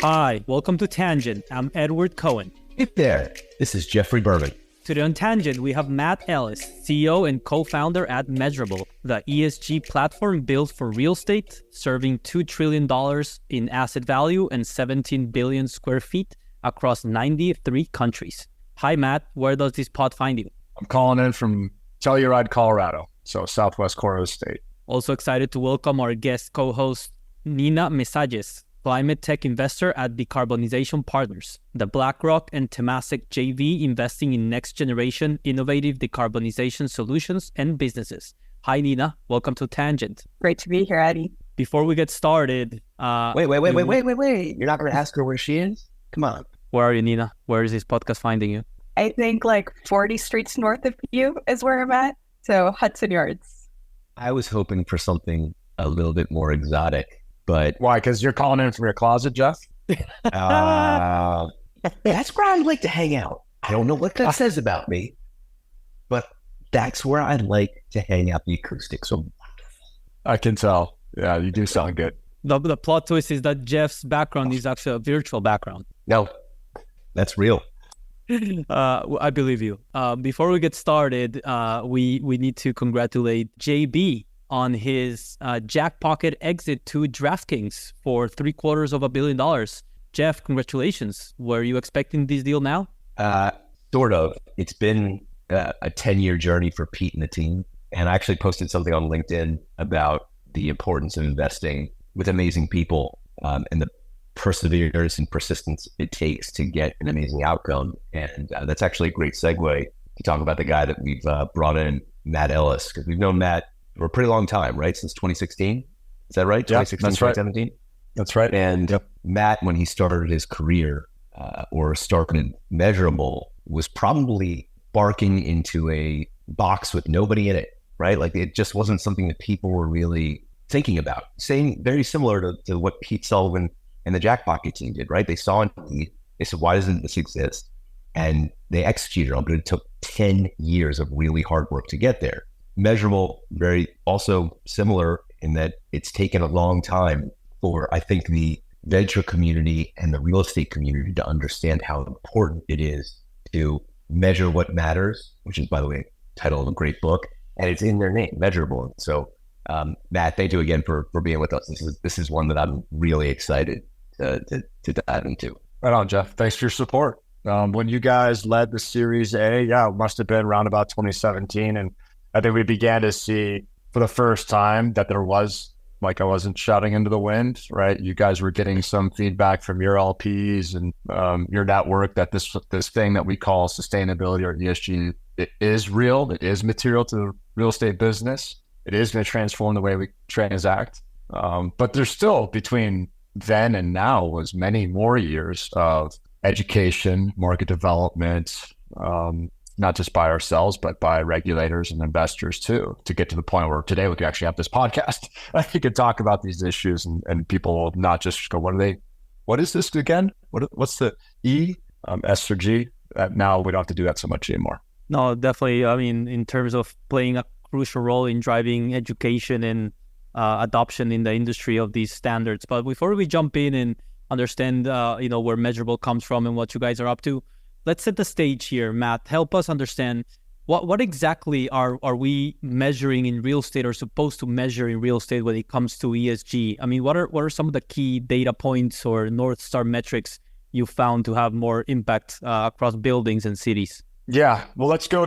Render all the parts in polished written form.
Hi, welcome to Tangent. I'm Edward Cohen. Hey there, this is Jeffrey Berman. Today on Tangent, we have Matt Ellis, CEO and co-founder at Measurabl, the ESG platform built for real estate, serving $2 trillion in asset value and 17 billion square feet across 93 countries. Hi, Matt. Where does this pod find you? I'm calling in from Telluride, Colorado, so southwest corner of the state. Also excited to welcome our guest co-host, Nina Mesalles, climate tech investor at Decarbonization Partners, the BlackRock and Temasek JV investing in next-generation innovative decarbonization solutions and businesses. Hi, Nina. Welcome to Tangent. Great to be here, Eddie. Before we get started... Wait. You're not going to ask her where she is? Come on. Where are you, Nina? Where is this podcast finding you? I think like 40 streets north of you is where I'm at. So Hudson Yards. I was hoping for something a little bit more exotic, but... Why? Because you're calling in from your closet, Jeff? That's where I'd like to hang out. I don't know what that says about me, but that's where I'd like to hang out. The acoustics so wonderful. I can tell. Yeah, you do sound good. The plot twist is that Jeff's background is actually a virtual background. No, that's real. I believe you. Before we get started, we need to congratulate JB on his jackpocket exit to DraftKings for $750 million. Jeff, congratulations. Were you expecting this deal now? Sort of. It's been a 10-year journey for Pete and the team. And I actually posted something on LinkedIn about the importance of investing with amazing people and the perseverance and persistence it takes to get an amazing outcome. And that's actually a great segue to talk about the guy that we've brought in, Matt Ellis, because we've known Matt for a pretty long time, right? Since 2016. Is that right? 2016, that's right. 2017? That's right. And Matt, when he started his career or started Measurabl, was probably barking into a box with nobody in it, right? Like it just wasn't something that people were really thinking about. Saying very similar to what Pete Sullivan and the Jackpocket team did, right? They saw a need. They said, why doesn't this exist? And they executed on it, but it took 10 years of really hard work to get there. Measurabl, very also similar in that it's taken a long time for, I think, the venture community and the real estate community to understand how important it is to measure what matters, which is, by the way, title of a great book, and it's in their name, Measurabl. So, Matt, thank you again for being with us. This is one that I'm really excited to dive into. Right on, Jeff. Thanks for your support. When you guys led the Series A, it must have been around about 2017. And I think we began to see for the first time that there was, like I wasn't shouting into the wind, right? You guys were getting some feedback from your LPs and your network that this thing that we call sustainability or ESG, it is real. It is material to the real estate business. It is going to transform the way we transact. But there's still, between then and now, was many more years of education, market development, not just by ourselves, but by regulators and investors too, to get to the point where today we can actually have this podcast. We could talk about these issues and people will not just go, what is this again? What's the E, S or G? Now we don't have to do that so much anymore. No, definitely. I mean, in terms of playing a crucial role in driving education and adoption in the industry of these standards. But before we jump in and understand, where Measurabl comes from and what you guys are up to, let's set the stage here. Matt, help us understand what exactly are we measuring in real estate or supposed to measure in real estate when it comes to ESG? I mean, what are some of the key data points or North Star metrics you found to have more impact across buildings and cities? Yeah, well, let's go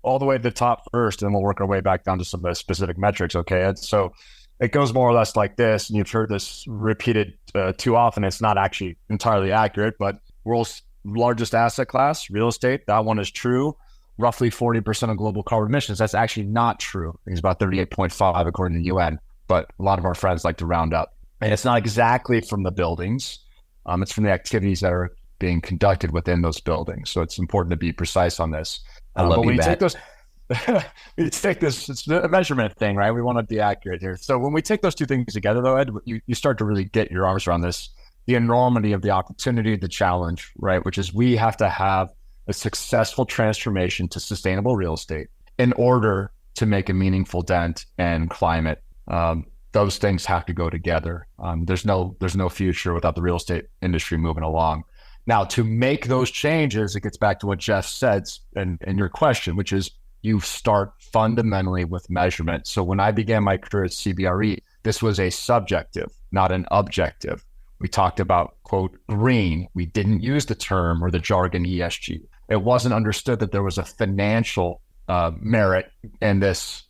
all the way to the top first, and we'll work our way back down to some of the specific metrics. Okay, and so it goes more or less like this, and you've heard this repeated too often. It's not actually entirely accurate, but world's largest asset class, real estate, that one is true. Roughly 40% of global carbon emissions. That's actually not true. It's about 38.5 according to the UN, but a lot of our friends like to round up. And it's not exactly from the buildings. It's from the activities that are being conducted within those buildings. So it's important to be precise on this. I love you, Matt. Take this, it's a measurement thing, right? We want to be accurate here. So when we take those two things together though, Ed, you start to really get your arms around this, the enormity of the opportunity, the challenge, right? Which is we have to have a successful transformation to sustainable real estate in order to make a meaningful dent in climate those things have to go together. There's no future without the real estate industry moving along. Now, to make those changes, it gets back to what Jeff said in your question, which is you start fundamentally with measurement. So when I began my career at CBRE, this was a subjective, not an objective. We talked about, quote, green. We didn't use the term or the jargon ESG. It wasn't understood that there was a financial merit in this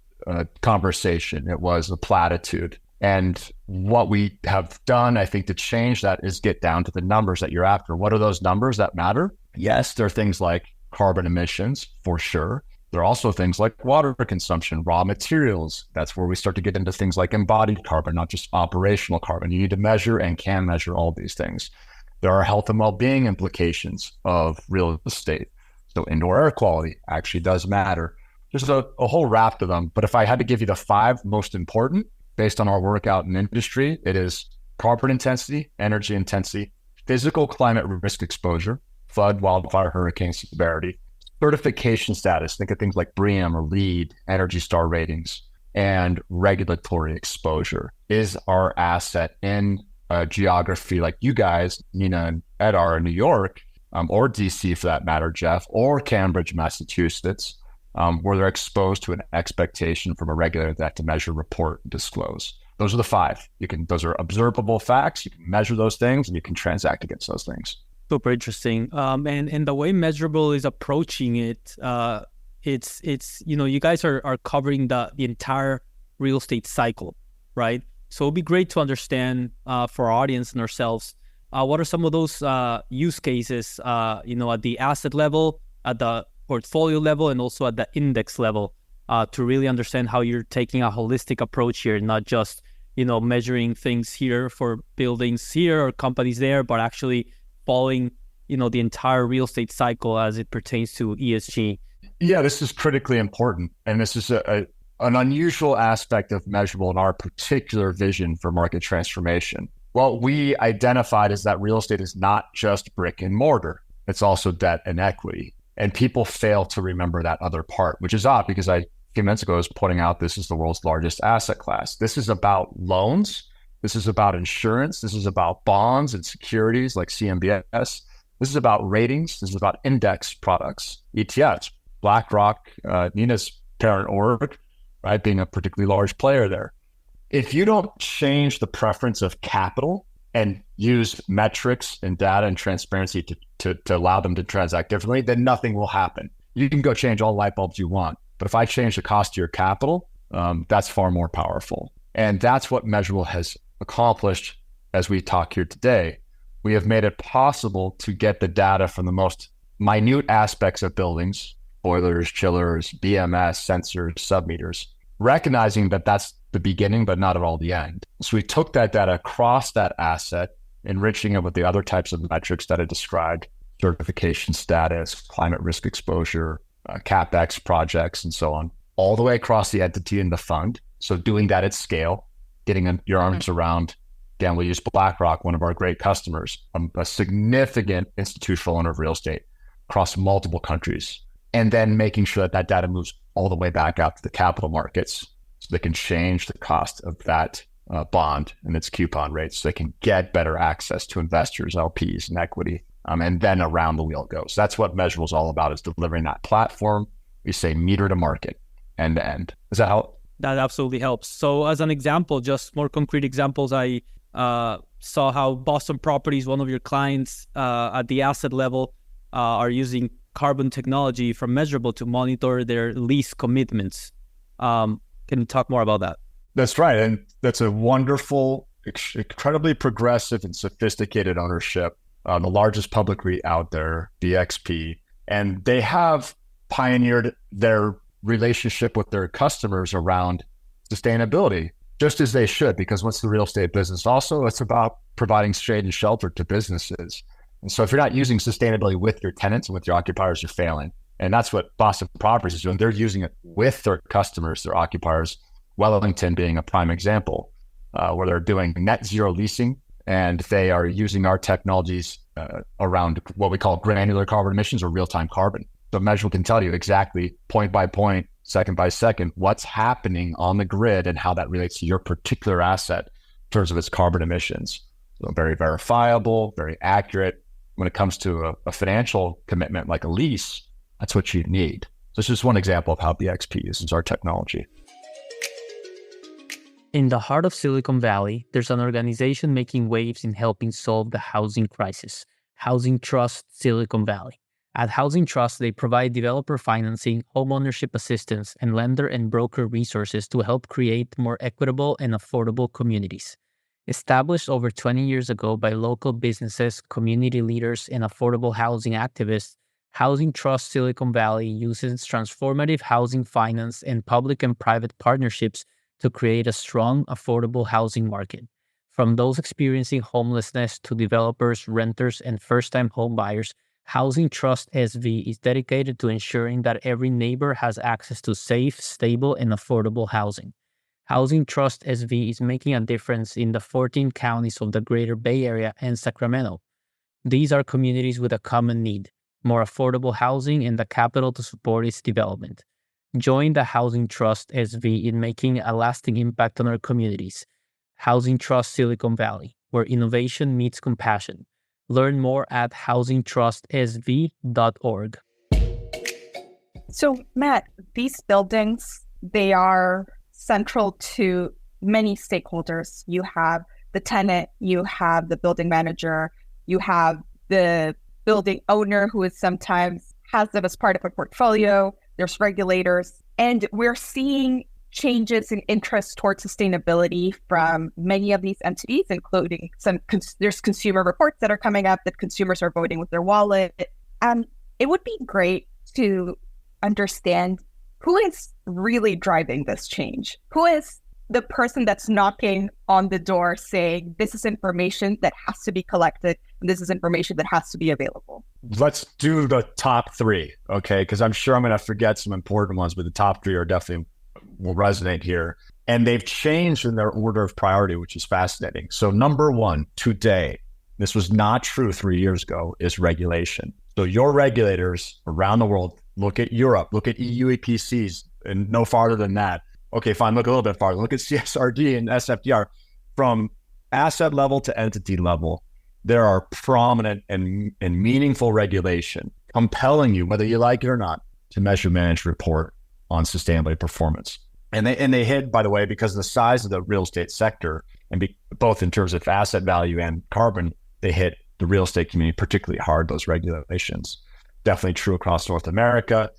conversation. It was a platitude. And what we have done, I think, to change that is get down to the numbers that you're after. What are those numbers that matter? Yes, there are things like carbon emissions, for sure. There are also things like water consumption, raw materials. That's where we start to get into things like embodied carbon, not just operational carbon. You need to measure and can measure all these things. There are health and well-being implications of real estate. So indoor air quality actually does matter. There's a whole raft of them. But if I had to give you the 5 most important, based on our work out in industry, it is carbon intensity, energy intensity, physical climate risk exposure, flood, wildfire, hurricane severity, certification status, think of things like BREEAM or LEED, Energy Star ratings, and regulatory exposure. Is our asset in a geography like you guys, Nina and Ed, are in New York, or DC for that matter, Jeff, or Cambridge, Massachusetts, where they're exposed to an expectation from a regulator that to measure, report, and disclose. Those are the 5. Those are observable facts. You can measure those things and you can transact against those things. Super interesting. And the way Measurabl is approaching it, it's you guys are covering the entire real estate cycle, right? So it'd be great to understand for our audience and ourselves, what are some of those use cases, at the asset level, at the portfolio level, and also at the index level, to really understand how you're taking a holistic approach here, not just, measuring things here for buildings here or companies there, but actually following, the entire real estate cycle as it pertains to ESG. Yeah, this is critically important. And this is an unusual aspect of Measurabl in our particular vision for market transformation. What we identified is that real estate is not just brick and mortar. It's also debt and equity. And people fail to remember that other part, which is odd because a few minutes ago I was pointing out this is the world's largest asset class. This is about loans. This is about insurance. This is about bonds and securities like CMBS. This is about ratings. This is about index products, ETFs. BlackRock, Nina's parent org, right, being a particularly large player there. If you don't change the preference of capital and use metrics and data and transparency to allow them to transact differently, then nothing will happen. You can go change all light bulbs you want, but if I change the cost of your capital, that's far more powerful. And that's what Measurabl has accomplished as we talk here today. We have made it possible to get the data from the most minute aspects of buildings, boilers, chillers, BMS, sensors, submeters, recognizing that that's the beginning, but not at all the end. So we took that data across that asset, enriching it with the other types of metrics that I described, certification status, climate risk exposure, CapEx projects, and so on, all the way across the entity and the fund. So doing that at scale, getting your arms around, again, we use BlackRock, one of our great customers, a significant institutional owner of real estate across multiple countries, and then making sure that that data moves all the way back out to the capital markets so they can change the cost of that bond and its coupon rates so they can get better access to investors, LPs, and equity. And then around the wheel goes. That's what Measurabl is all about, is delivering that platform. We say meter to market, end to end. Does that help? That absolutely helps. So as an example, just more concrete examples, I saw how Boston Properties, one of your clients at the asset level, are using carbon technology from Measurabl to monitor their lease commitments. Can you talk more about that? That's right. And that's a wonderful, incredibly progressive and sophisticated ownership. The largest public REIT out there, BXP. And they have pioneered their relationship with their customers around sustainability, just as they should, because what's the real estate business? Also, it's about providing shade and shelter to businesses. And so if you're not using sustainability with your tenants and with your occupiers, you're failing. And that's what Boston Properties is doing. They're using it with their customers, their occupiers, Wellington being a prime example, where they're doing net zero leasing, and they are using our technologies around what we call granular carbon emissions or real-time carbon. So Measurabl can tell you exactly point by point, second by second, what's happening on the grid and how that relates to your particular asset in terms of its carbon emissions. So very verifiable, very accurate. When it comes to a financial commitment like a lease, that's what you need. So it's just one example of how BXP uses our technology. In the heart of Silicon Valley, there's an organization making waves in helping solve the housing crisis, Housing Trust Silicon Valley. At Housing Trust, they provide developer financing, homeownership assistance, and lender and broker resources to help create more equitable and affordable communities. Established over 20 years ago by local businesses, community leaders, and affordable housing activists, Housing Trust Silicon Valley uses transformative housing finance and public and private partnerships to create a strong, affordable housing market. From those experiencing homelessness to developers, renters, and first-time home buyers, Housing Trust SV is dedicated to ensuring that every neighbor has access to safe, stable, and affordable housing. Housing Trust SV is making a difference in the 14 counties of the Greater Bay Area and Sacramento. These are communities with a common need, more affordable housing and the capital to support its development. Join the Housing Trust SV in making a lasting impact on our communities. Housing Trust Silicon Valley, where innovation meets compassion. Learn more at housingtrustsv.org. So, Matt, these buildings, they are central to many stakeholders. You have the tenant, you have the building manager, you have the building owner who is sometimes has them as part of a portfolio. There's regulators, and we're seeing changes in interest towards sustainability from many of these entities, including there's consumer reports that are coming up that consumers are voting with their wallet. It would be great to understand who is really driving this change. Who is the person that's knocking on the door saying, this is information that has to be collected, and this is information that has to be available? Let's do the top three, okay? Because I'm sure I'm going to forget some important ones, but the top three are definitely will resonate here. And they've changed in their order of priority, which is fascinating. So number one, today, this was not true 3 years ago, is regulation. So your regulators around the world, look at Europe, look at EU EPCs, and no farther than that. Okay, fine, look a little bit farther. Look at CSRD and SFDR. From asset level to entity level, there are prominent and meaningful regulation compelling you, whether you like it or not, to measure, manage, report on sustainability performance. And they hit, by the way, because of the size of the real estate sector, and both in terms of asset value and carbon, they hit the real estate community particularly hard, those regulations. Definitely true across North America.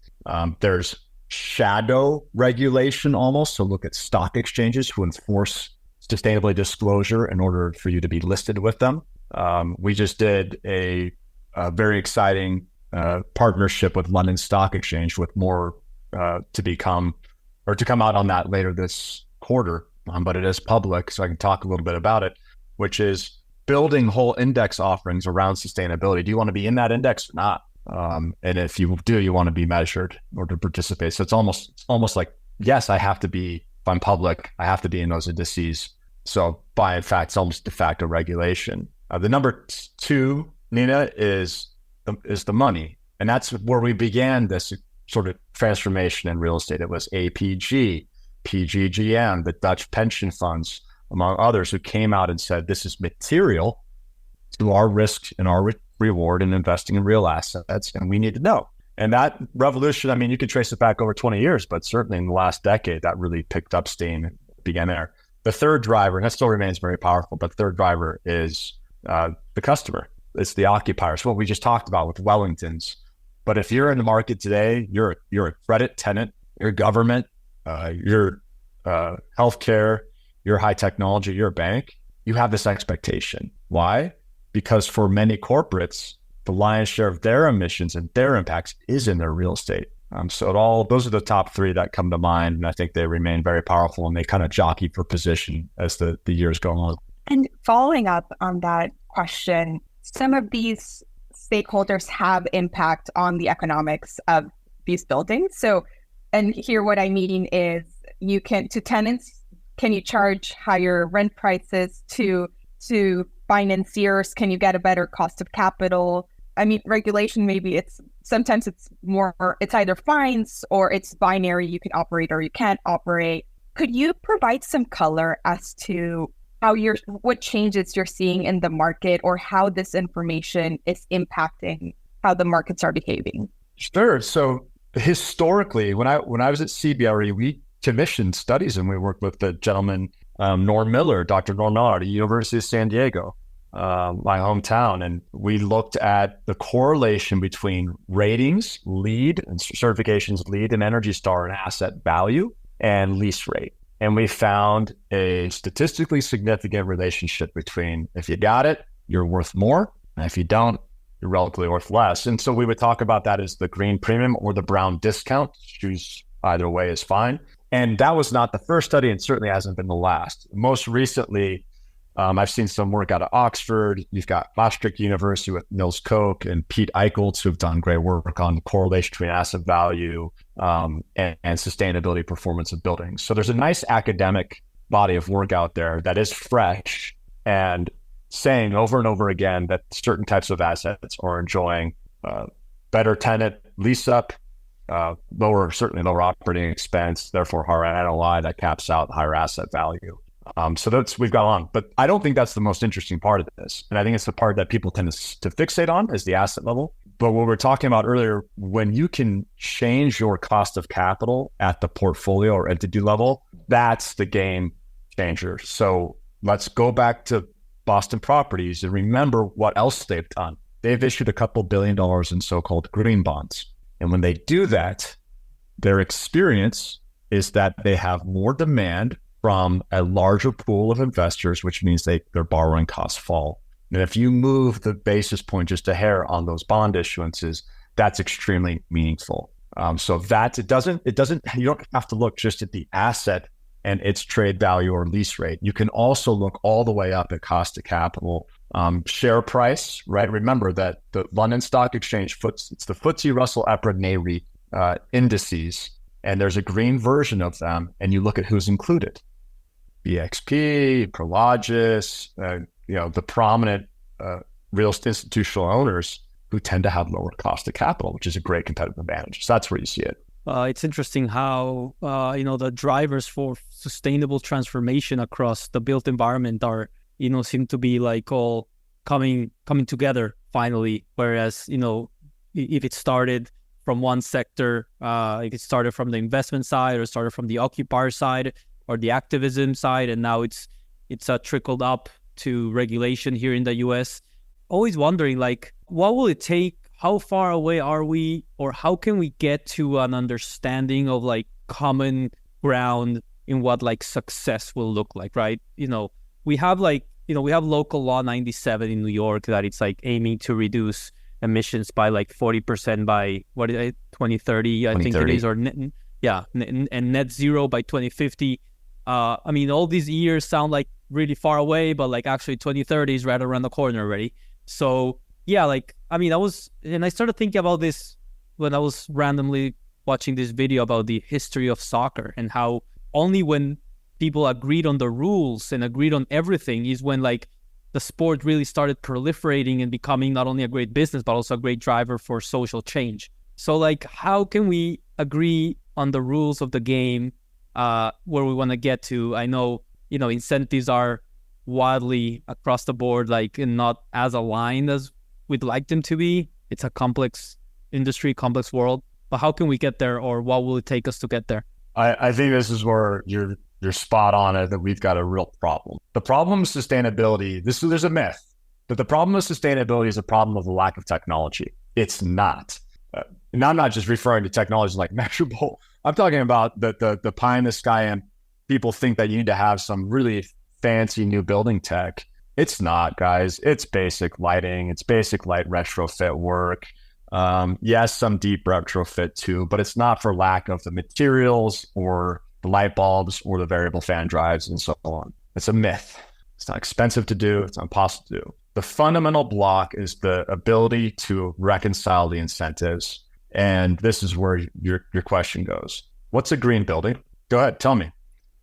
There's shadow regulation almost. So look at stock exchanges who enforce sustainability disclosure in order for you to be listed with them. We just did a very exciting partnership with London Stock Exchange with more to come out on that later this quarter, but it is public, so I can talk a little bit about it, which is building whole index offerings around sustainability. Do you want to be in that index or not? And if you do, you want to be measured in order to participate. So it's almost like, yes, I have to be, if I'm public, I have to be in those indices. So in fact, it's almost de facto regulation. The number two, Nina, is the money. And that's where we began this sort of transformation in real estate. It was APG, PGGM, the Dutch pension funds, among others, who came out and said, this is material to our risk and our reward in investing in real assets, and we need to know. And that revolution, I mean, you could trace it back over 20 years, but certainly in the last decade, that really picked up steam and began there. The third driver, and that still remains very powerful, but the third driver is the customer. It's the occupiers, what we just talked about with Wellingtons. But if you're in the market today, you're a credit tenant, you're government, you're healthcare, you're high technology, you're a bank, you have this expectation. Why? Because for many corporates, the lion's share of their emissions and their impacts is in their real estate. So those are the top three that come to mind, and I think they remain very powerful, and they kind of jockey for position as the years go on. And following up on that question, some of these stakeholders have impact on the economics of these buildings. So, and here what I mean is to tenants, can you charge higher rent prices? To financiers, can you get a better cost of capital? I mean, regulation, maybe sometimes it's either fines or it's binary. You can operate or you can't operate. Could you provide some color as to what changes you're seeing in the market, or how this information is impacting how the markets are behaving? Sure. So historically, when I was at CBRE, we commissioned studies, and we worked with the gentleman, Norm Miller, Dr. Norm Miller at the University of San Diego, my hometown. And we looked at the correlation between ratings, LEED, and certifications, LEED and Energy Star, and asset value and lease rate. And we found a statistically significant relationship between, if you got it, you're worth more. And if you don't, you're relatively worth less. And so we would talk about that as the green premium or the brown discount. Choose either way is fine. And that was not the first study, and certainly hasn't been the last. Most recently, I've seen some work out of Oxford. You've got Maastricht University with Nils Koch and Pete Eichholz, who've done great work on the correlation between asset value and sustainability performance of buildings. So there's a nice academic body of work out there that is fresh and saying over and over again that certain types of assets are enjoying better tenant lease up, certainly lower operating expense, therefore higher NOI that caps out higher asset value. So we've got on, but I don't think that's the most interesting part of this. And I think it's the part that people tend to fixate on is the asset level. But what we were talking about earlier, when you can change your cost of capital at the portfolio or entity level, that's the game changer. So let's go back to Boston Properties and remember what else they've done. They've issued a couple $2 billion in so-called green bonds. And when they do that, their experience is that they have more demand from a larger pool of investors, which means their borrowing costs fall. And if you move the basis point just a hair on those bond issuances, that's extremely meaningful. So that it doesn't, you don't have to look just at the asset and its trade value or lease rate. You can also look all the way up at cost of capital, share price, right? Remember that the London Stock Exchange, it's the FTSE Russell EPRA NAREIT indices, and there's a green version of them, and you look at who's included. BXP, Prologis, the prominent real estate institutional owners who tend to have lower cost of capital, which is a great competitive advantage. So that's where you see it. It's interesting how, the drivers for sustainable transformation across the built environment are, seem to be like all coming together finally. Whereas, if it started from one sector, if it started from the investment side or started from the occupier side or the activism side, and now it's trickled up to regulation here in the US. Always wondering, what will it take? How far away are we, or how can we get to an understanding of common ground in what success will look like, right? We have we have local law 97 in New York that it's aiming to reduce emissions by 40% by 2030, I think it is, or and net zero by 2050. All these years sound really far away, but actually 2030 is right around the corner already. So I started thinking about this when I was randomly watching this video about the history of soccer and how only when people agreed on the rules and agreed on everything is when the sport really started proliferating and becoming not only a great business, but also a great driver for social change. So how can we agree on the rules of the game where we want to get to? I know, incentives are wildly across the board, and not as aligned as we'd like them to be. It's a complex industry, complex world. But how can we get there, or what will it take us to get there? I think this is where you're spot on it, that we've got a real problem. The problem of sustainability, there's a myth that the problem of sustainability is a problem of the lack of technology. It's not. And I'm not just referring to technology like Measurabl. I'm talking about the pie in the sky, and people think that you need to have some really fancy new building tech. It's not, guys. It's basic lighting. It's basic light retrofit work. Yes, some deep retrofit too, but it's not for lack of the materials or the light bulbs or the variable fan drives and so on. It's a myth. It's not expensive to do. It's not impossible to do. The fundamental block is the ability to reconcile the incentives. And this is where your question goes. What's a green building? Go ahead, tell me.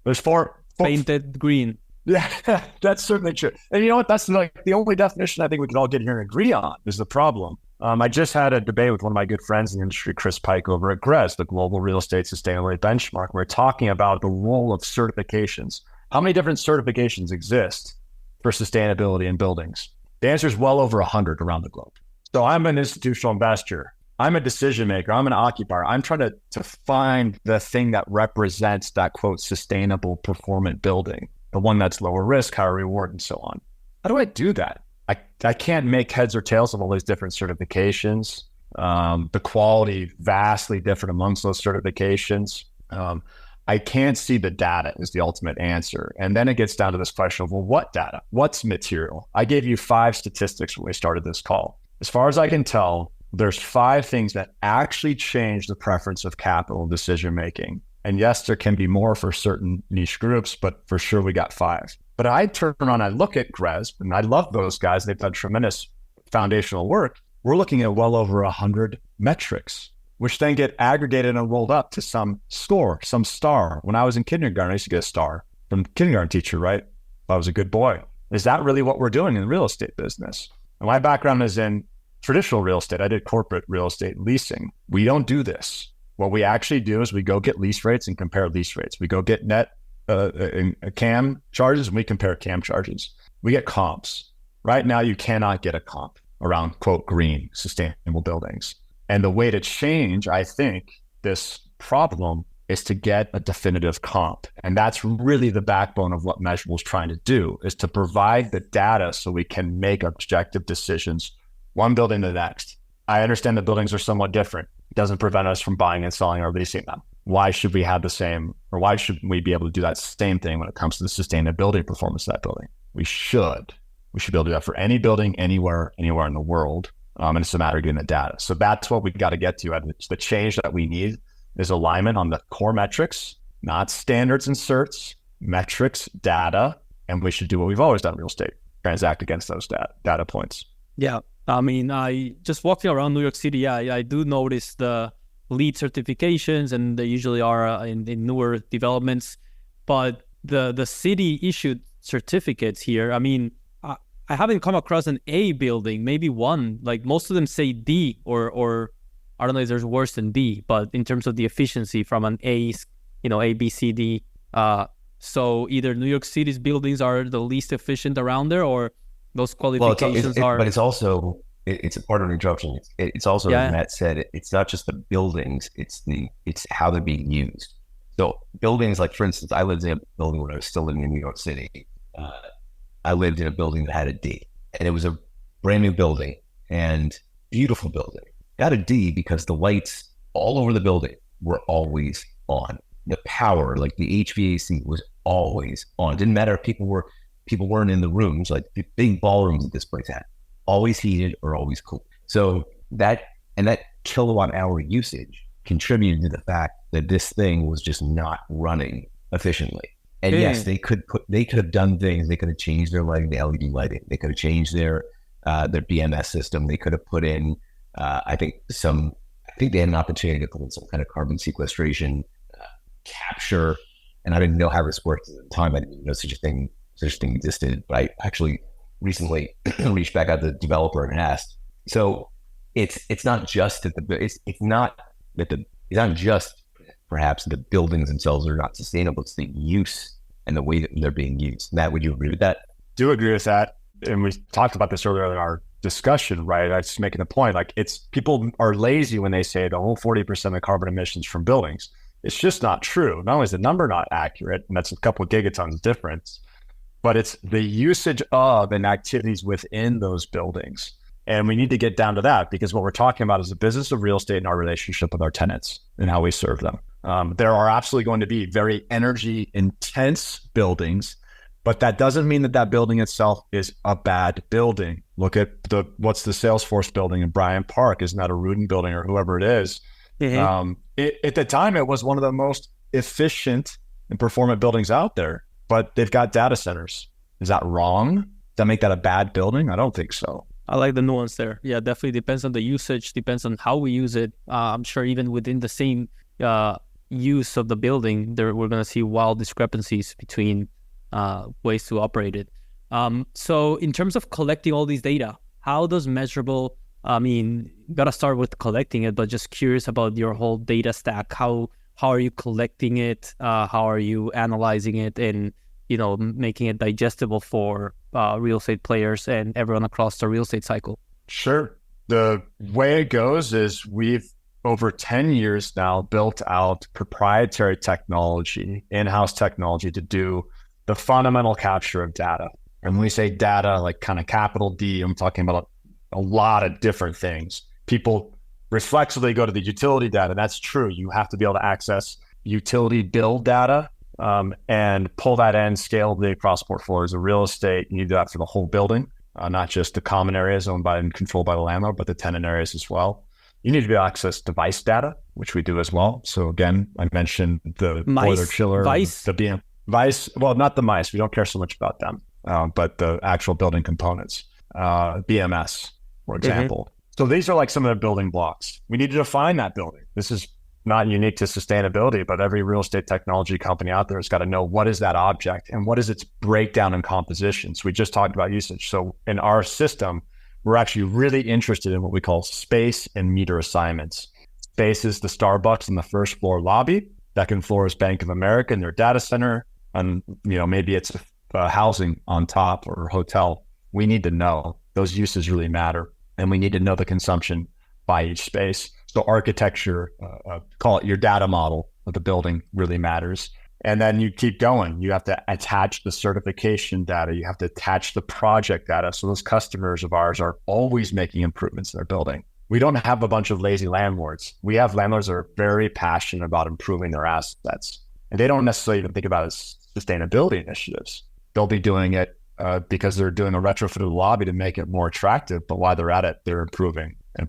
There's four painted green. Yeah, that's certainly true. And you know what? That's the only definition I think we can all get here and agree on is the problem. I just had a debate with one of my good friends in the industry, Chris Pike, over at GRES, the Global Real Estate Sustainability Benchmark. We're talking about the role of certifications. How many different certifications exist for sustainability in buildings? The answer is well over 100 around the globe. So I'm an institutional investor. I'm a decision maker. I'm an occupier. I'm trying to find the thing that represents that, quote, sustainable performant building, the one that's lower risk, higher reward, and so on. How do I do that? I can't make heads or tails of all these different certifications. The quality vastly different amongst those certifications. I can't see the data is the ultimate answer. And then it gets down to this question of, well, what data? What's material? I gave you 5 statistics when we started this call. As far as I can tell, there's 5 things that actually change the preference of capital decision-making. And yes, there can be more for certain niche groups, but for sure we got 5. But I turn around, I look at GRES, and I love those guys. They've done tremendous foundational work. We're looking at well over 100 metrics, which then get aggregated and rolled up to some score, some star. When I was in kindergarten, I used to get a star from the kindergarten teacher, right? If I was a good boy. Is that really what we're doing in the real estate business? And my background is in traditional real estate. I did corporate real estate leasing. We don't do this. What we actually do is we go get lease rates and compare lease rates. We go get net CAM charges and we compare CAM charges. We get comps. Right now, you cannot get a comp around, quote, green, sustainable buildings. And the way to change, I think, this problem is to get a definitive comp. And that's really the backbone of what Measurabl is trying to do, is to provide the data so we can make objective decisions, one building to the next. I understand the buildings are somewhat different. It doesn't prevent us from buying and selling or leasing them. Why should we have the same, or why should we be able to do that same thing when it comes to the sustainability performance of that building? We should be able to do that for any building, anywhere in the world. And it's a matter of getting the data. So that's what we got to get to. It's the change that we need is alignment on the core metrics, not standards and certs, metrics, data. And we should do what we've always done in real estate, transact against those data points. Yeah. I mean, I just walking around New York City, I do notice the LEED certifications, and they usually are in newer developments. But the city issued certificates here, I mean, I haven't come across an A building, maybe one. Like most of them say D, or I don't know if there's worse than D, but in terms of the efficiency from an A, A, B, C, D. So either New York City's buildings are the least efficient around there, or those qualifications are. But it's also, it's a part of an interruption. It's also, as Matt said, it's not just the buildings, it's how they're being used. So buildings, like for instance, I lived in a building when I was still living in New York City. I lived in a building that had a D, and it was a brand new building and beautiful building. Got a D because the lights all over the building were always on. The power, like the HVAC, was always on. It didn't matter if people weren't in the rooms, like the big ballrooms that this place had, always heated or always cool. So that kilowatt hour usage contributed to the fact that this thing was just not running efficiently. And yes, they could have done things. They could have changed their lighting, the LED lighting. They could have changed their BMS system. They could have put in, I think they had an opportunity to put in some kind of carbon sequestration capture. And I didn't know how this worked at the time. I didn't even know such a thing existed. But I actually recently reached back out to the developer and asked. So it's not just that it's not just perhaps the buildings themselves are not sustainable. It's the use and the way that they're being used. Matt, would you agree with that? Do agree with that. And we talked about this earlier in our discussion, right? I was just making a point, like people are lazy when they say the whole 40% of carbon emissions from buildings. It's just not true. Not only is the number not accurate, and that's a couple of gigatons difference, but it's the usage of and activities within those buildings. And we need to get down to that, because what we're talking about is the business of real estate and our relationship with our tenants and how we serve them. There are absolutely going to be very energy intense buildings, but that doesn't mean that building itself is a bad building. Look at what's the Salesforce building in Bryant Park? Isn't that a Rudin building or whoever it is? Mm-hmm. At the time, it was one of the most efficient and performant buildings out there, but they've got data centers. Is that wrong? Does that make that a bad building? I don't think so. I like the nuance there. Yeah, definitely depends on the usage, depends on how we use it. I'm sure even within the same use of the building, we're going to see wild discrepancies between ways to operate it. So in terms of collecting all these data, how does Measurabl I mean, gotta start with collecting it, but just curious about your whole data stack. How are you collecting it? How are you analyzing it, and making it digestible for real estate players and everyone across the real estate cycle? Sure. The way it goes is we've over 10 years now built out proprietary technology, in-house technology to do the fundamental capture of data. And when we say data, like kind of capital D, I'm talking about a lot of different things. People reflexively go to the utility data. That's true. You have to be able to access utility bill data and pull that in scalably across portfolios of real estate. You need to do that for the whole building, not just the common areas owned by and controlled by the landlord, but the tenant areas as well. You need to be able to access device data, which we do as well. So again, I mentioned the boiler chiller, the BM. Vice, well, not the mice. We don't care so much about them, but the actual building components, BMS, for example. So these are like some of the building blocks. We need to define that building. This is not unique to sustainability, but every real estate technology company out there has got to know what is that object and what is its breakdown and composition. So we just talked about usage. So in our system, we're actually really interested in what we call space and meter assignments. Space is the Starbucks in the first floor lobby. Second floor is Bank of America and their data center. And maybe it's housing on top or hotel. We need to know those uses really matter, and we need to know the consumption by each space. So architecture, call it your data model of the building, really matters. And then you keep going. You have to attach the certification data. You have to attach the project data. So those customers of ours are always making improvements in their building. We don't have a bunch of lazy landlords. We have landlords that are very passionate about improving their assets. And they don't necessarily even think about it as sustainability initiatives. They'll be doing it because they're doing a retrofit of the lobby to make it more attractive. But while they're at it, they're improving and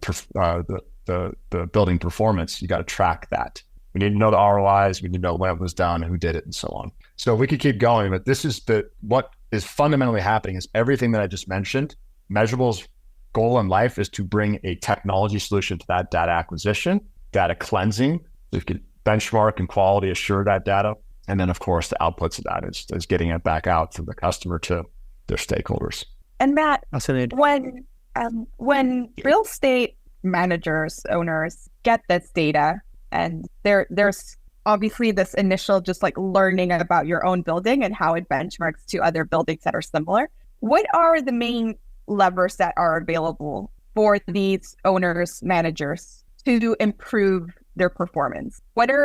the building performance. You got to track that. We need to know the ROIs. We need to know when it was done and who did it and so on. So we could keep going, but this is what is fundamentally happening is everything that I just mentioned. Measurabl's goal in life is to bring a technology solution to that data acquisition, data cleansing. So you can benchmark and quality assure that data. And then, of course, the outputs of that is getting it back out from the customer to their stakeholders. And Matt, when real estate managers, owners get this data, and there's obviously this initial just like learning about your own building and how it benchmarks to other buildings that are similar, what are the main levers that are available for these owners, managers to improve their performance?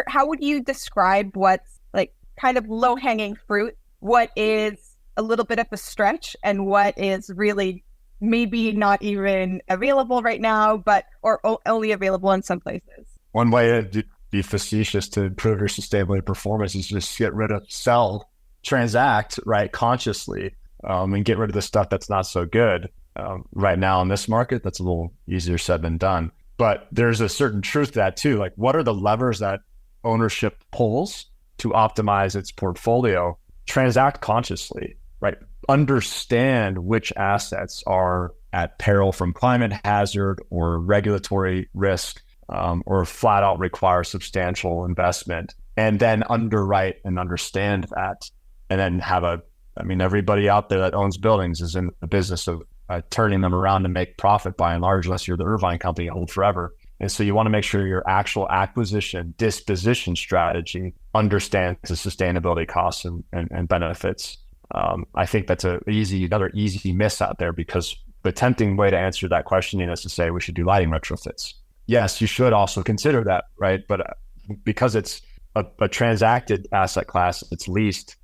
How would you describe what's like kind of low-hanging fruit, what is a little bit of a stretch, and what is really maybe not even available right now, or only available in some places? One way to be facetious to improve your sustainability performance is just get rid of transact, right, consciously, and get rid of the stuff that's not so good. Right now in this market, that's a little easier said than done. But there's a certain truth to that too. Like, what are the levers that ownership pulls to optimize its portfolio? Transact consciously, right? Understand which assets are at peril from climate hazard or regulatory risk, or flat out require substantial investment, and then underwrite and understand that. And then everybody out there that owns buildings is in the business of turning them around to make profit by and large, unless you're the Irvine company, hold forever. And so you want to make sure your actual acquisition disposition strategy understands the sustainability costs and benefits. I think that's another easy miss out there, because the tempting way to answer that question is to say we should do lighting retrofits. Yes, you should also consider that, right? But because it's a transacted asset class, it's leased,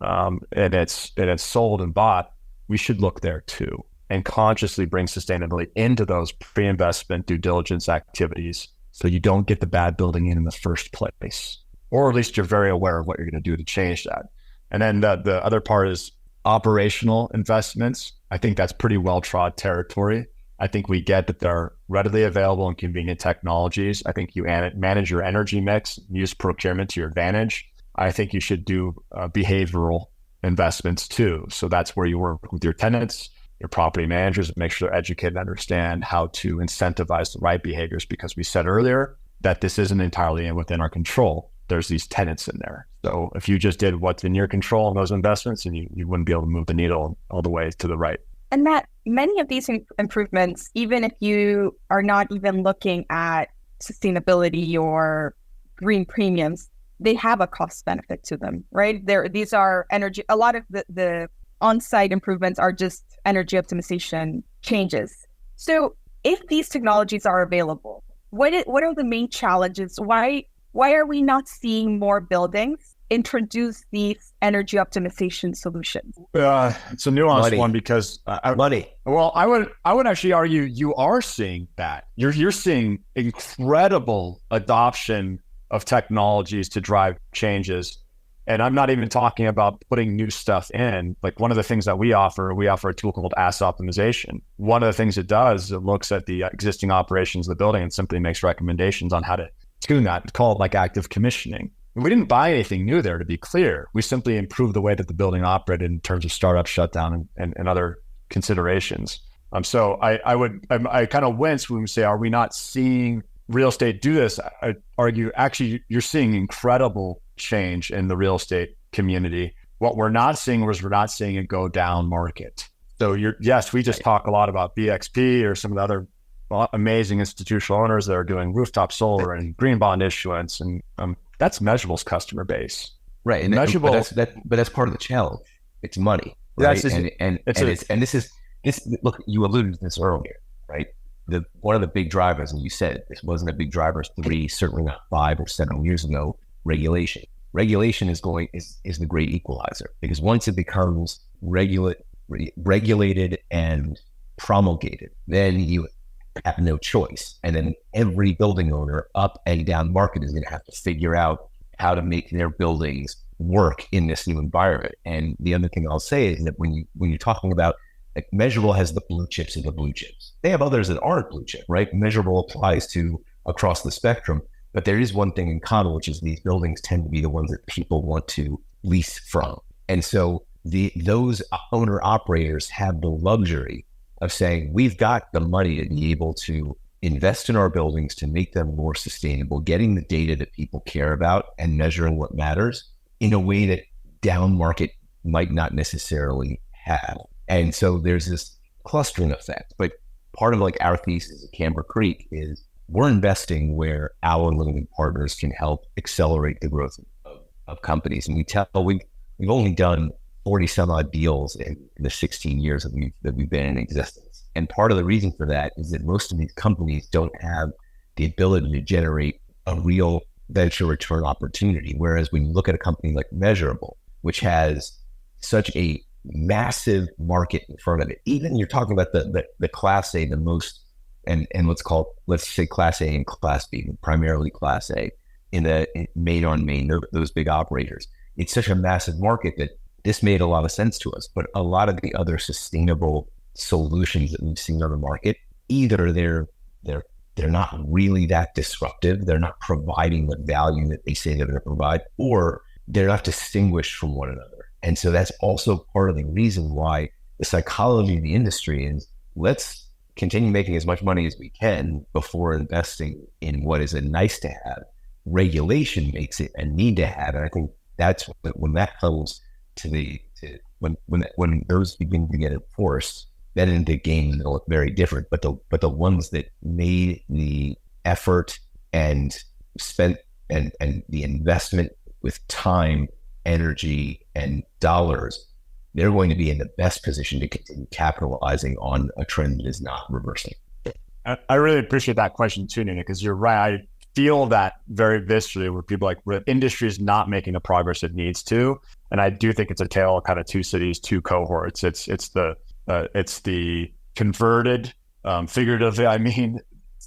and it's sold and bought, we should look there too, and consciously bring sustainability into those pre-investment due diligence activities, so you don't get the bad building in the first place, or at least you're very aware of what you're going to do to change that. And then the other part is operational investments. I think that's pretty well-trod territory. I think we get that they're readily available and convenient technologies. I think you manage your energy mix, use procurement to your advantage. I think you should do behavioral investments too. So that's where you work with your tenants, your property managers, and make sure they're educated and understand how to incentivize the right behaviors, because we said earlier that this isn't entirely within our control. There's these tenants in there. So if you just did what's in your control in those investments, and you wouldn't be able to move the needle all the way to the right And Matt, many of these improvements, even if you are not even looking at sustainability or green premiums, they have a cost benefit to them, right? These are energy. A lot of the on-site improvements are just energy optimization changes. So if these technologies are available, what are the main challenges? Why are we not seeing more buildings introduce these energy optimization solutions? It's a nuanced one because money. Well, I would actually argue you are seeing that. You're seeing incredible adoption of technologies to drive changes. And I'm not even talking about putting new stuff in. Like one of the things that we offer a tool called asset optimization. One of the things it does, it looks at the existing operations of the building and simply makes recommendations on how to tune that. It's called like active commissioning. We didn't buy anything new there, to be clear. We simply improved the way that the building operated in terms of startup, shutdown, and other considerations. So I kind of wince when we say, are we not seeing real estate do this? I argue, actually, you're seeing incredible change in the real estate community. What we're not seeing is we're not seeing it go down market. So yes, we just talk a lot about BXP or some of the other amazing institutional owners that are doing rooftop solar and green bond issuance, and that's Measurable's customer base, right? And Measurabl, but that's part of the challenge. It's money, right? This. Look, you alluded to this earlier, right? One of the big drivers, and you said this wasn't a big driver 3, certainly not 5 or 7 years ago. Regulation. Regulation is the great equalizer, because once it becomes regulated and promulgated, then you have no choice. And then every building owner up and down market is going to have to figure out how to make their buildings work in this new environment. And the other thing I'll say is that when you're talking about, like, Measurabl has the blue chips of the blue chips. They have others that aren't blue chip, right? Measurabl applies to across the spectrum, but there is one thing in common, which is these buildings tend to be the ones that people want to lease from. And so those owner operators have the luxury of saying, we've got the money to be able to invest in our buildings to make them more sustainable, getting the data that people care about and measuring what matters in a way that down market might not necessarily have. And so there's this clustering effect. But part of like our thesis at Camber Creek is we're investing where our limited partners can help accelerate the growth of companies. And we've only done 40 some odd deals in the 16 years that we've been in existence. And part of the reason for that is that most of these companies don't have the ability to generate a real venture return opportunity. Whereas when you look at a company like Measurabl, which has such a massive market in front of it, even you're talking about the Class A, the most, and let's say Class A and Class B, primarily Class A in Main on Main, those big operators. It's such a massive market that this made a lot of sense to us. But a lot of the other sustainable solutions that we've seen on the market, either they're not really that disruptive, they're not providing the value that they say they're going to provide, or they're not distinguished from one another. And so that's also part of the reason why the psychology of the industry is, let's continue making as much money as we can before investing in what is a nice to have. Regulation makes it a need to have. And I think that's when that comes to when those begin to get enforced, then the game will look very different. But the ones that made the effort and spent and the investment with time, energy, and dollars, they're going to be in the best position to continue capitalizing on a trend that is not reversing. I really appreciate that question too, Nina, because you're right. I feel that very viscerally where people the industry is not making the progress it needs to. And I do think it's a tale of kind of two cities, two cohorts. It's the converted, figuratively, I mean,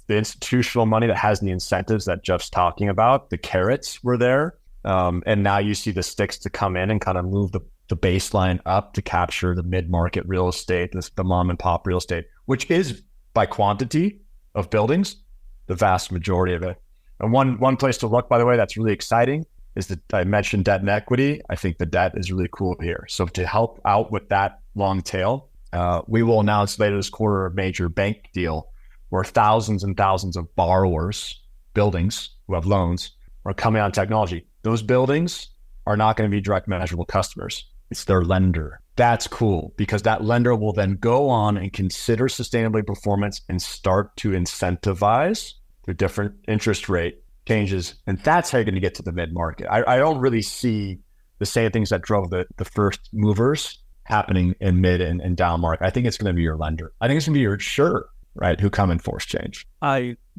the institutional money that has the incentives that Jeff's talking about. The carrots were there. And now you see the sticks to come in and kind of move the baseline up to capture the mid-market real estate, the mom and pop real estate, which is by quantity of buildings, the vast majority of it. And one place to look, by the way, that's really exciting is that I mentioned debt and equity. I think the debt is really cool here. So to help out with that long tail, we will announce later this quarter a major bank deal where thousands and thousands of borrowers, buildings who have loans, are coming on technology. Those buildings are not going to be direct Measurabl customers. It's their lender. That's cool because that lender will then go on and consider sustainability performance and start to incentivize through different interest rate changes. And that's how you're going to get to the mid-market. I don't really see the same things that drove the first movers happening in mid and down market. I think it's going to be your lender. I think it's going to be your insurer, right, who come and force change.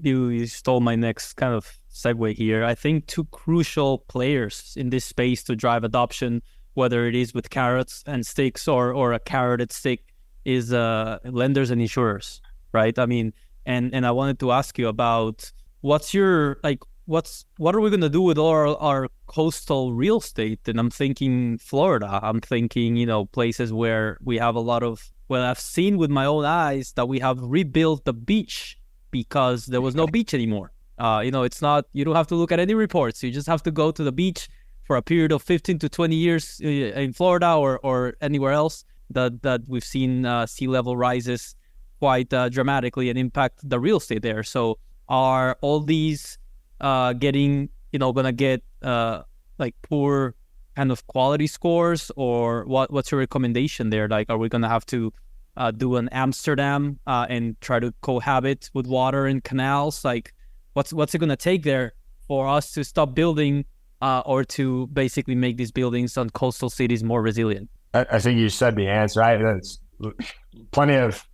You stole my next kind of segue here. I think two crucial players in this space to drive adoption, whether it is with carrots and sticks or a carroted stick, is lenders and insurers, right? I mean, and I wanted to ask you about what are we going to do with all our coastal real estate? And I'm thinking Florida. I'm thinking, places where we have a lot of, I've seen with my own eyes that we have rebuilt the beach because there was no beach anymore. It's not, you don't have to look at any reports. You just have to go to the beach for a period of 15 to 20 years in Florida or anywhere else that we've seen sea level rises quite dramatically and impact the real estate there. So are all these getting, going to get poor kind of quality scores, or what's your recommendation there? Like, are we going to have to do an Amsterdam and try to cohabit with water and canals? Like, what's it going to take there for us to stop building or to basically make these buildings on coastal cities more resilient? I think you said the answer. There's plenty of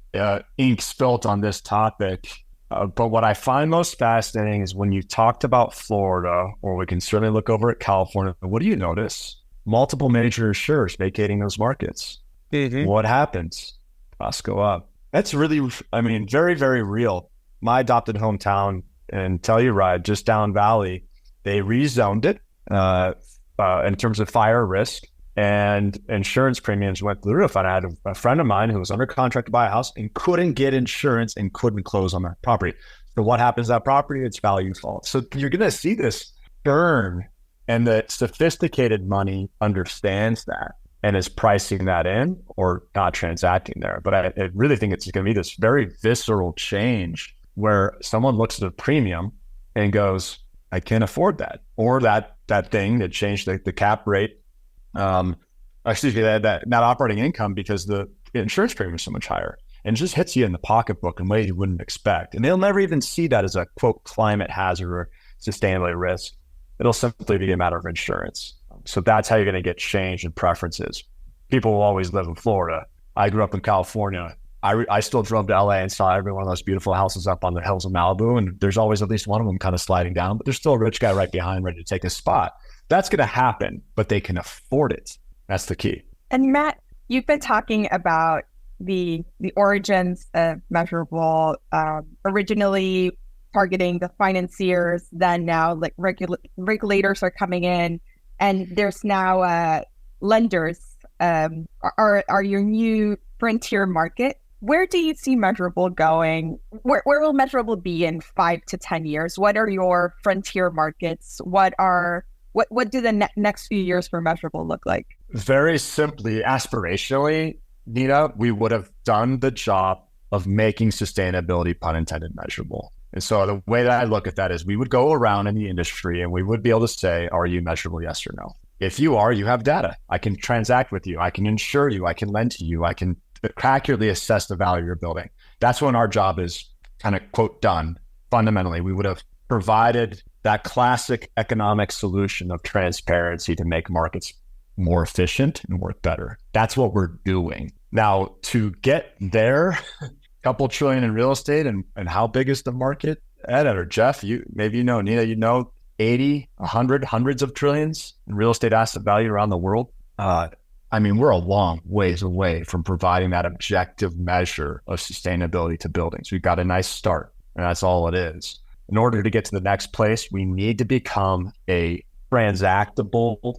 ink spilt on this topic. But what I find most fascinating is when you talked about Florida, or we can certainly look over at California, what do you notice? Multiple major insurers vacating those markets. Mm-hmm. What happens? Costs go up. That's really, very, very real. My adopted hometown in Telluride, just down valley, they rezoned it in terms of fire risk, and insurance premiums went through the roof. And I had a friend of mine who was under contract to buy a house and couldn't get insurance and couldn't close on that property. So what happens to that property? Its value falls. So you're going to see this burn, and the sophisticated money understands that and is pricing that in or not transacting there. But I really think it's going to be this very visceral change where someone looks at a premium and goes, I can't afford that. Or that thing that changed the cap rate, that operating income because the insurance premium is so much higher, and it just hits you in the pocketbook in ways you wouldn't expect. And they'll never even see that as a quote climate hazard or sustainability risk. It'll simply be a matter of insurance. So that's how you're going to get change in preferences. People will always live in Florida. I grew up in California. I still drove to LA and saw every one of those beautiful houses up on the hills of Malibu, and there's always at least one of them kind of sliding down, but there's still a rich guy right behind ready to take a spot. That's going to happen, but they can afford it. That's the key. And Matt, you've been talking about the origins of Measurabl, originally targeting the financiers, then now like regulators are coming in, and there's now lenders are your new frontier market. Where do you see Measurabl going? Where will Measurabl be in 5 to 10 years? What are your frontier markets? What do the next few years for Measurabl look like? Very simply, aspirationally, Nina, we would have done the job of making sustainability, pun intended, measurable. And so the way that I look at that is we would go around in the industry and we would be able to say, are you measurable? Yes or no. If you are, you have data. I can transact with you. I can insure you. I can lend to you. I can accurately assess the value of your building. That's when our job is kind of quote done. Fundamentally, we would have provided that classic economic solution of transparency to make markets more efficient and work better. That's what we're doing. Now, to get there, a couple trillion in real estate, and how big is the market? Ed or Jeff, Nina, 80, 100, hundreds of trillions in real estate asset value around the world. We're a long ways away from providing that objective measure of sustainability to buildings. We've got a nice start, and that's all it is. In order to get to the next place, we need to become a transactable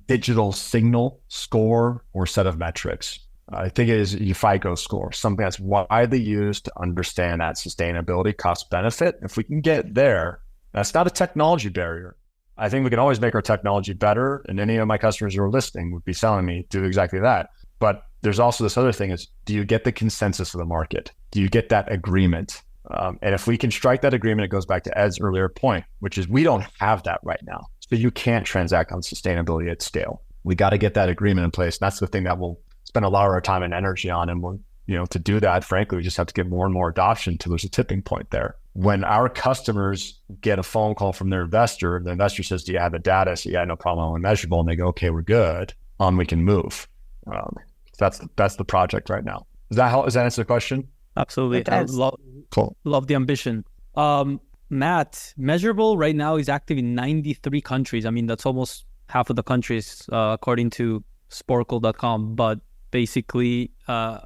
digital signal score or set of metrics. I think it is your FICO score, something that's widely used to understand that sustainability cost benefit. If we can get there, that's not a technology barrier. I think we can always make our technology better, and any of my customers who are listening would be telling me do exactly that. But there's also this other thing is, do you get the consensus of the market? Do you get that agreement? And if we can strike that agreement, it goes back to Ed's earlier point, which is we don't have that right now. So you can't transact on sustainability at scale. We got to get that agreement in place. And that's the thing that will spend a lot of our time and energy on. And to do that, frankly, we just have to get more and more adoption until there's a tipping point there. When our customers get a phone call from their investor, the investor says, do you have the data? So yeah, no problem, I'm Measurabl. And they go, okay, we're good. We can move. That's the project right now. Does that answer the question? Absolutely. Cool. Love the ambition. Matt, Measurabl right now is active in 93 countries. I mean, that's almost half of the countries, according to Sporkle.com. But basically,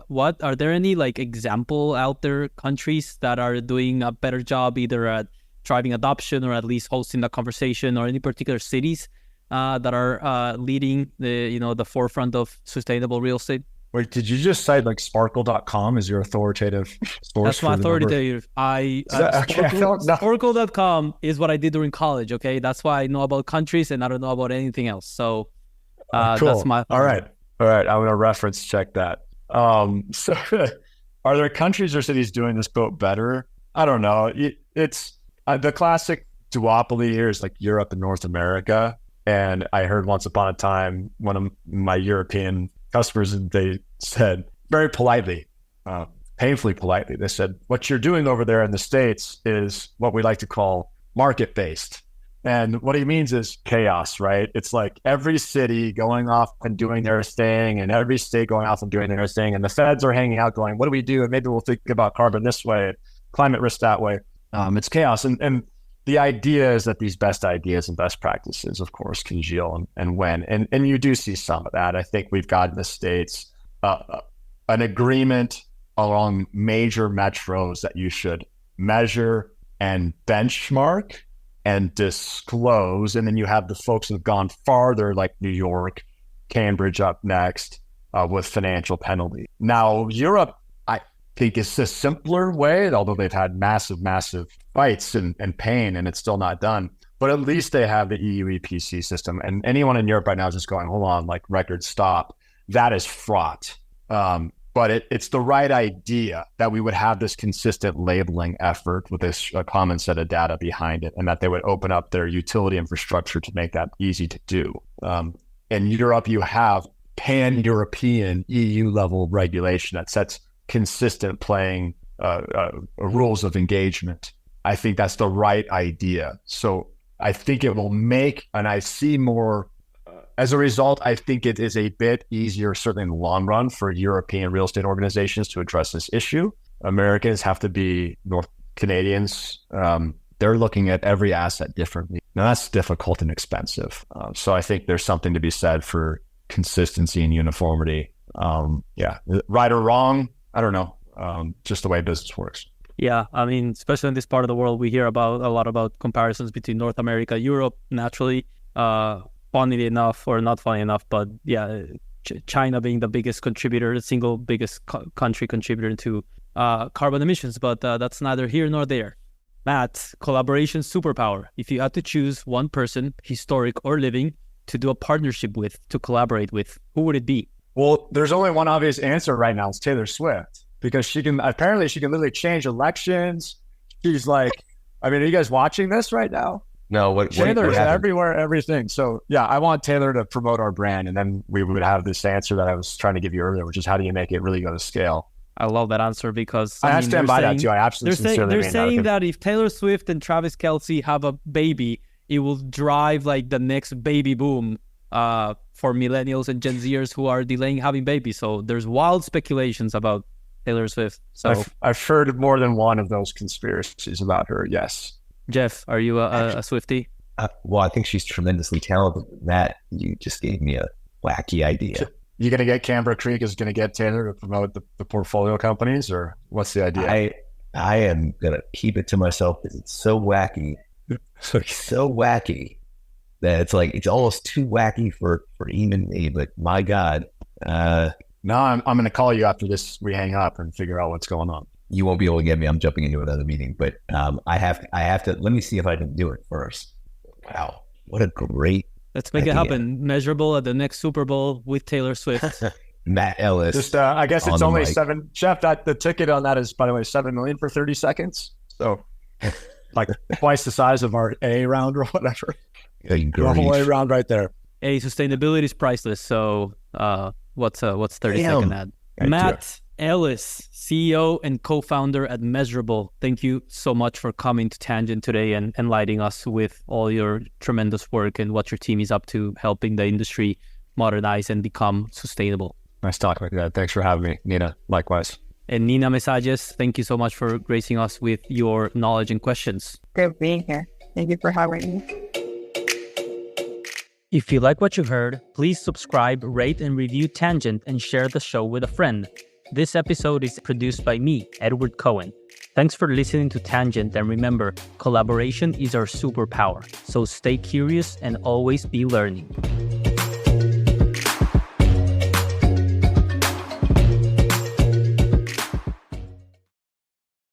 what are there any example out there countries that are doing a better job either at driving adoption or at least hosting the conversation, or any particular cities that are leading the forefront of sustainable real estate? Wait, did you just cite Sparkle.com as your authoritative source? That's my authoritative. Sporkle.com is what I did during college. Okay, that's why I know about countries and I don't know about anything else. So cool. That's my. All right. I'm gonna reference check that. So are there countries or cities doing this boat better? I don't know. It's the classic duopoly here is Europe and North America. And I heard once upon a time one of my European customers, and they said very politely, painfully politely, they said, what you're doing over there in the States is what we like to call market-based. And what he means is chaos, right? It's like every city going off and doing their thing, and every state going off and doing their thing. And the feds are hanging out going, what do we do? And maybe we'll think about carbon this way, climate risk that way. It's chaos. And the idea is that these best ideas and best practices, of course, congeal and win. And you do see some of that. I think we've got in the States an agreement along major metros that you should measure and benchmark and disclose. And then you have the folks that have gone farther, like New York, Cambridge up next with financial penalty. Now, Europe, I think, is a simpler way, although they've had massive fights and pain, and it's still not done. But at least they have the EU EPC system. And anyone in Europe right now is just going, hold on, record stop. That is fraught. But it's the right idea that we would have this consistent labeling effort with a common set of data behind it, and that they would open up their utility infrastructure to make that easy to do. In Europe, you have pan-European EU level regulation that sets consistent playing rules of engagement. I think that's the right idea. So I think it will make, and I see more, as a result, I think it is a bit easier, certainly in the long run, for European real estate organizations to address this issue. Americans have to be North Canadians. They're looking at every asset differently. Now that's difficult and expensive. So I think there's something to be said for consistency and uniformity. Right or wrong, I don't know. Just the way business works. Yeah, I mean, especially in this part of the world, we hear a lot about comparisons between North America, Europe, naturally, funnily enough, or not funny enough, but yeah, China being the biggest contributor, the single biggest country contributor to carbon emissions, but that's neither here nor there. Matt, collaboration superpower. If you had to choose one person, historic or living, to do a partnership with, to collaborate with, who would it be? Well, there's only one obvious answer right now. It's Taylor Swift. Because she can literally change elections. She's are you guys watching this right now? No, Taylor's everywhere, everything. So yeah, I want Taylor to promote our brand, and then we would have this answer that I was trying to give you earlier, which is how do you make it really go to scale? I love that answer because I stand by that too. I absolutely sincerely they're saying that if Taylor Swift and Travis Kelce have a baby, it will drive the next baby boom for millennials and Gen Zers who are delaying having babies. So there's wild speculations about Taylor Swift. So I've heard more than one of those conspiracies about her. Yes. Jeff, are you a Swiftie? Well, I think she's tremendously talented. Matt, you just gave me a wacky idea. You going to get Canberra Creek is going to get Taylor to promote the portfolio companies, or what's the idea? I am going to keep it to myself because it's so wacky. So wacky that it's almost too wacky for even me, but my God. No, I'm going to call you after this. We hang up and figure out what's going on. You won't be able to get me. I'm jumping into another meeting, but I have to. Let me see if I can do it first. Wow, what a great! Let's make it happen. Measurabl at the next Super Bowl with Taylor Swift. Matt Ellis. Just, I guess it's only $7. Jeff, the ticket on that is, by the way, $7 million for 30 seconds. So, twice the size of our A round or whatever. The whole A round right there. Sustainability is priceless. So. What's 30-second ad? Matt Ellis, CEO and co-founder at Measurabl. Thank you so much for coming to Tangent today and enlightening us with all your tremendous work and what your team is up to helping the industry modernize and become sustainable. Nice talking with you. Thanks for having me, Nina. Likewise. And Nina Mesalles, thank you so much for gracing us with your knowledge and questions. Good being here. Thank you for having me. If you like what you heard, please subscribe, rate, and review Tangent and share the show with a friend. This episode is produced by me, Edward Cohen. Thanks for listening to Tangent, and remember, collaboration is our superpower. So stay curious and always be learning.